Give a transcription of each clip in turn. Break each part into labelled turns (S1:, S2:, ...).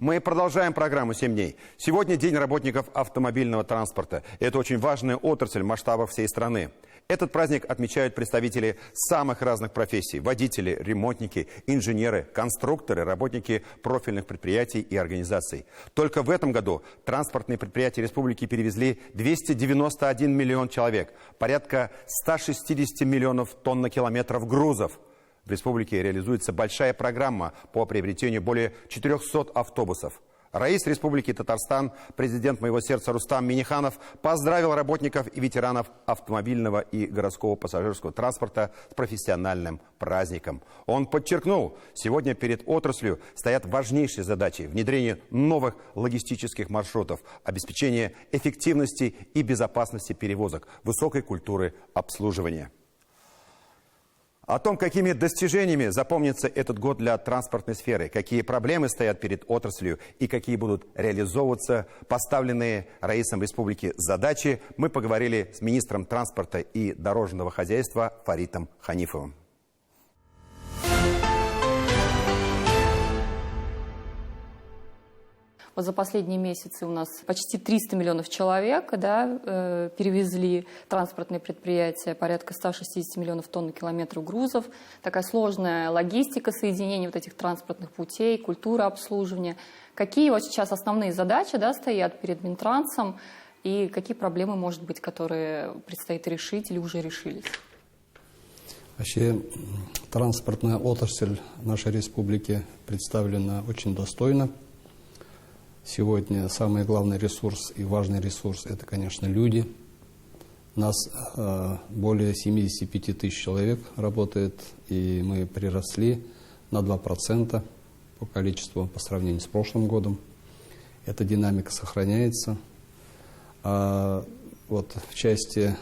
S1: Мы продолжаем программу «7 дней». Сегодня День работников автомобильного транспорта. Это очень важная отрасль масштабов всей страны. Этот праздник отмечают представители самых разных профессий. Водители, ремонтники, инженеры, конструкторы, работники профильных предприятий и организаций. Только в этом году транспортные предприятия республики перевезли 291 миллион человек, порядка 160 миллионов тонн-километров грузов. В республике реализуется большая программа по приобретению более 400 автобусов. Раис Республики Татарстан, президент «Моего сердца» Рустам Минниханов поздравил работников и ветеранов автомобильного и городского пассажирского транспорта с профессиональным праздником. Он подчеркнул, сегодня перед отраслью стоят важнейшие задачи: внедрение новых логистических маршрутов, обеспечение эффективности и безопасности перевозок, высокой культуры обслуживания. О том, какими достижениями запомнится этот год для транспортной сферы, какие проблемы стоят перед отраслью и какие будут реализовываться поставленные Раисом Республики задачи, мы поговорили с министром транспорта и дорожного хозяйства Фаритом Ханифовым.
S2: Вот за последние месяцы у нас почти 300 миллионов человек перевезли транспортные предприятия, порядка 160 миллионов тонн-километров грузов. Такая сложная логистика соединения вот этих транспортных путей, культура обслуживания. Какие вот сейчас основные задачи стоят перед Минтрансом и какие проблемы, может быть, которые предстоит решить или уже решились?
S3: Вообще транспортная отрасль нашей республики представлена очень достойно. Сегодня самый главный ресурс и важный ресурс – это, конечно, люди. У нас более 75 тысяч человек работает, и мы приросли на 2% по количеству по сравнению с прошлым годом. Эта динамика сохраняется. А вот в части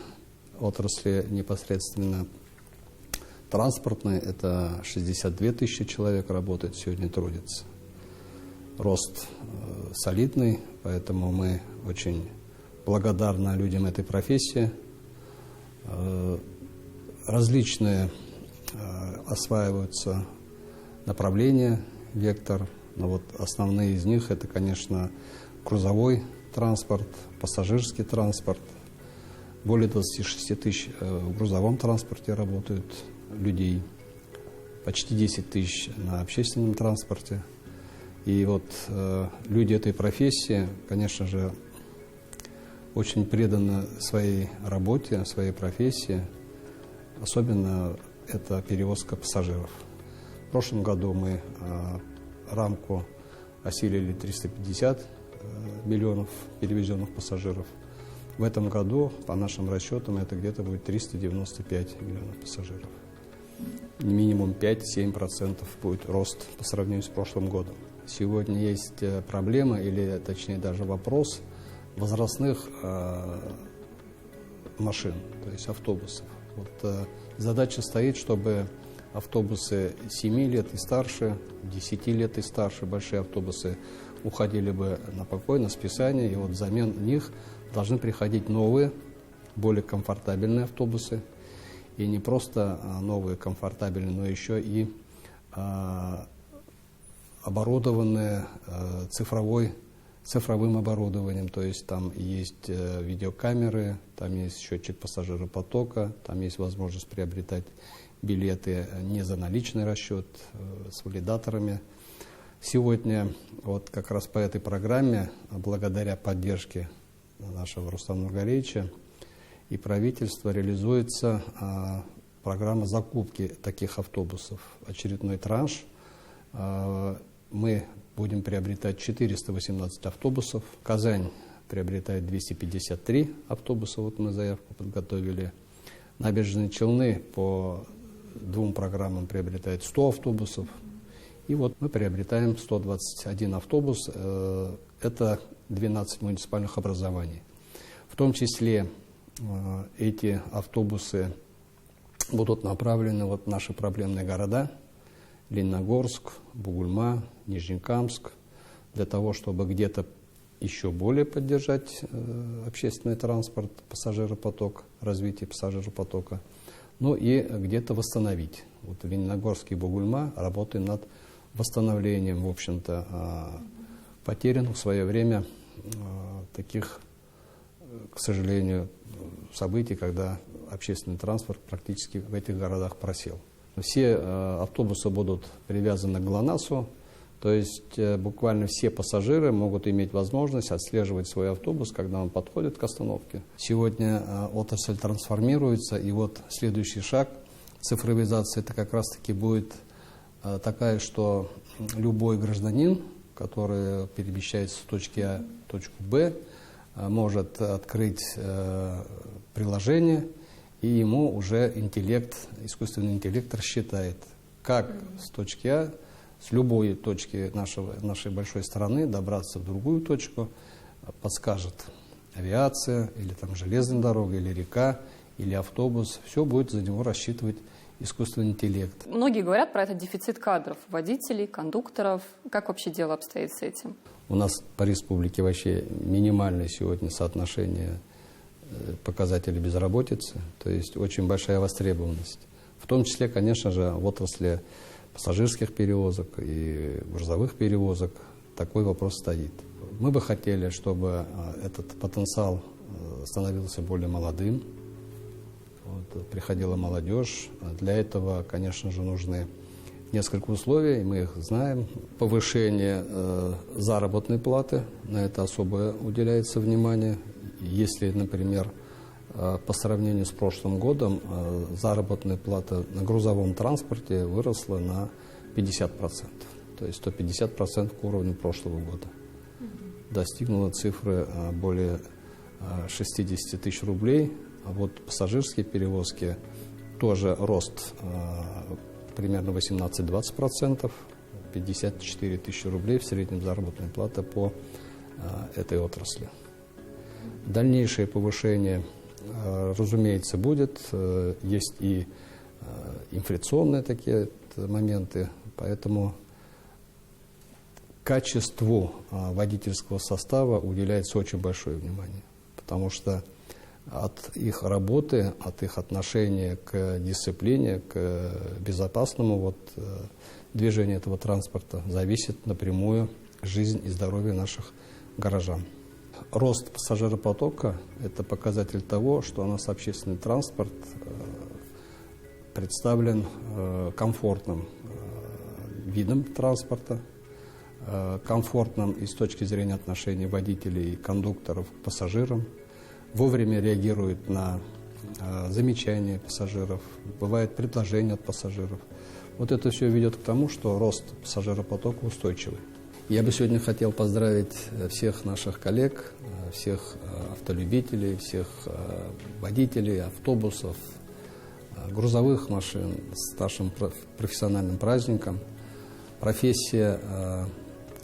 S3: отрасли непосредственно транспортной, это 62 тысячи человек работает, сегодня трудится. Рост солидный, поэтому мы очень благодарны людям этой профессии. Различные осваиваются направления, вектор, но вот основные из них это, конечно, грузовой транспорт, пассажирский транспорт. Более 26 тысяч в грузовом транспорте работают людей, почти 10 тысяч на общественном транспорте. И вот люди этой профессии, конечно же, очень преданы своей работе, своей профессии. Особенно это перевозка пассажиров. В прошлом году мы рамку осилили 350 миллионов перевезенных пассажиров. В этом году, по нашим расчетам, это где-то будет 395 миллионов пассажиров. Минимум 5-7% будет рост по сравнению с прошлым годом. Сегодня есть проблема, или точнее даже вопрос возрастных машин, то есть автобусов. Вот, задача стоит, чтобы автобусы 7 лет и старше, 10 лет и старше, большие автобусы уходили бы на покой, на списание, и вот взамен них должны приходить новые, более комфортабельные автобусы. И не просто новые, комфортабельные, но еще и оборудованные цифровым оборудованием, то есть там есть видеокамеры, там есть счетчик пассажиропотока, там есть возможность приобретать билеты не за наличный расчет, с валидаторами. Сегодня вот как раз по этой программе, благодаря поддержке нашего Рустама Нургалиевича и правительства, реализуется программа закупки таких автобусов. Очередной транш. Мы будем приобретать 418 автобусов. Казань приобретает 253 автобуса. Вот мы заявку подготовили. Набережные Челны по 2 программам приобретает 100 автобусов. И вот мы приобретаем 121 автобус. Это 12 муниципальных образований. В том числе эти автобусы будут направлены в наши проблемные города: Лениногорск, Бугульма, Нижнекамск, для того, чтобы где-то еще более поддержать общественный транспорт, пассажиропоток, развитие пассажиропотока, ну и где-то восстановить. Вот в Лениногорске и Бугульма работаем над восстановлением, в общем-то, потерянных в свое время таких, к сожалению, событий, когда общественный транспорт практически в этих городах просел. Все автобусы будут привязаны к ГЛОНАССу, то есть буквально все пассажиры могут иметь возможность отслеживать свой автобус, когда он подходит к остановке. Сегодня отрасль трансформируется, и вот следующий шаг цифровизации, это как раз-таки будет такая, что любой гражданин, который перемещается с точки А в точку Б, может открыть приложение, и ему уже искусственный интеллект рассчитает, как с точки А, с любой точки нашей большой страны добраться в другую точку, подскажет авиация, или там железная дорога, или река, или автобус. Все будет за него рассчитывать искусственный интеллект.
S2: Многие говорят про этот дефицит кадров, водителей, кондукторов. Как вообще дело обстоит с этим?
S3: У нас по республике вообще минимальное сегодня соотношение показателей безработицы, то есть очень большая востребованность. В том числе, конечно же, в отрасли пассажирских перевозок и грузовых перевозок такой вопрос стоит. Мы бы хотели, чтобы этот потенциал становился более молодым, приходила молодежь. Для этого, конечно же, нужны несколько условий, мы их знаем. Повышение заработной платы, на это особо уделяется внимание. Если, например, по сравнению с прошлым годом заработная плата на грузовом транспорте выросла на 50%, то есть 150% к уровню прошлого года. Достигнула цифры более 60 тысяч рублей. А вот пассажирские перевозки тоже рост примерно 18-20%, 54 тысячи рублей в среднем заработная плата по этой отрасли. Дальнейшее повышение, разумеется, будет. Есть и инфляционные такие моменты, поэтому качеству водительского состава уделяется очень большое внимание, потому что от их работы, от их отношения к дисциплине, к безопасному движению этого транспорта зависит напрямую жизнь и здоровье наших горожан. Рост пассажиропотока – это показатель того, что у нас общественный транспорт представлен комфортным видом транспорта, комфортным и с точки зрения отношений водителей и кондукторов к пассажирам, вовремя реагирует на замечания пассажиров, бывает предложения от пассажиров. Вот это все ведет к тому, что рост пассажиропотока устойчивый. Я бы сегодня хотел поздравить всех наших коллег, всех автолюбителей, всех водителей автобусов, грузовых машин с нашим профессиональным праздником. Профессия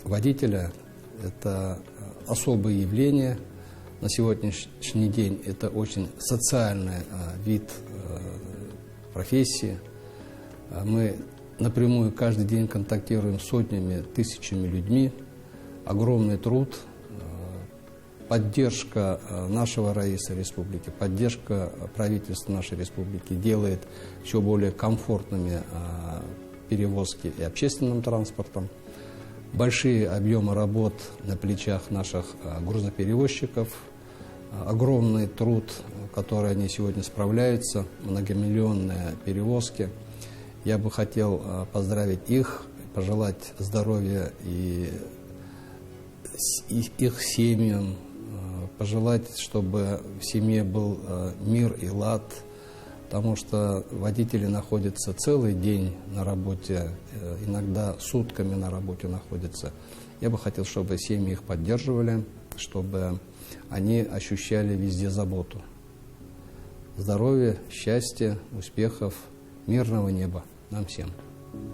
S3: водителя – это особое явление. На сегодняшний день это очень социальный вид профессии. Мы напрямую каждый день контактируем с сотнями, тысячами людьми. Огромный труд, поддержка нашего Раиса Республики, поддержка правительства нашей республики делает все более комфортными перевозки и общественным транспортом. Большие объемы работ на плечах наших грузоперевозчиков, огромный труд, который они сегодня справляются, многомиллионные перевозки. Я бы хотел поздравить их, пожелать здоровья и их семьям, пожелать, чтобы в семье был мир и лад, потому что водители находятся целый день на работе, иногда сутками на работе находятся. Я бы хотел, чтобы семьи их поддерживали, чтобы они ощущали везде заботу. Здоровья, счастья, успехов, мирного неба нам всем.